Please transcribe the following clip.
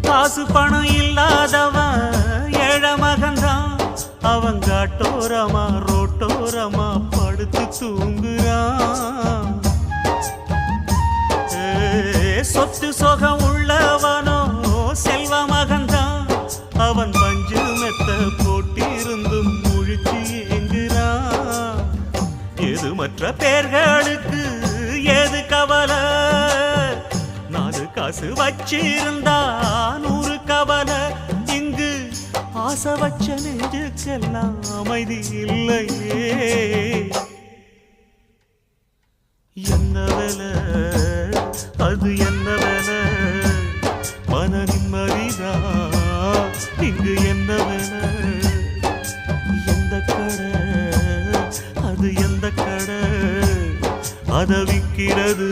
காசு பணம் இல்லாதவன் ஏழை மகன்தான். அவன் காட்டோரமா ரோட்டோரமா படுத்து தூங்குறான். சொத்து சொகம் உள்ளவனோ செல்வ மகன்தான். அவன் பஞ்சு மெத்த போட்டிருந்தும் முழிச்சு ஏங்குறான். எது மற்ற பேர்களுக்கு ஏது கவலை? 4 காசு வச்சிருந்தா 100 கவலை. இங்கு ஆசை வச்ச நெஞ்சுக்கெல்லாம் அமைதி இல்லையே. என்ன வேலை அது என்ன வேலை? மன நிம்மதிதான் இங்கு என்ன வேலை? எந்த கடை அது எந்த கடை? அதை விற்கிறது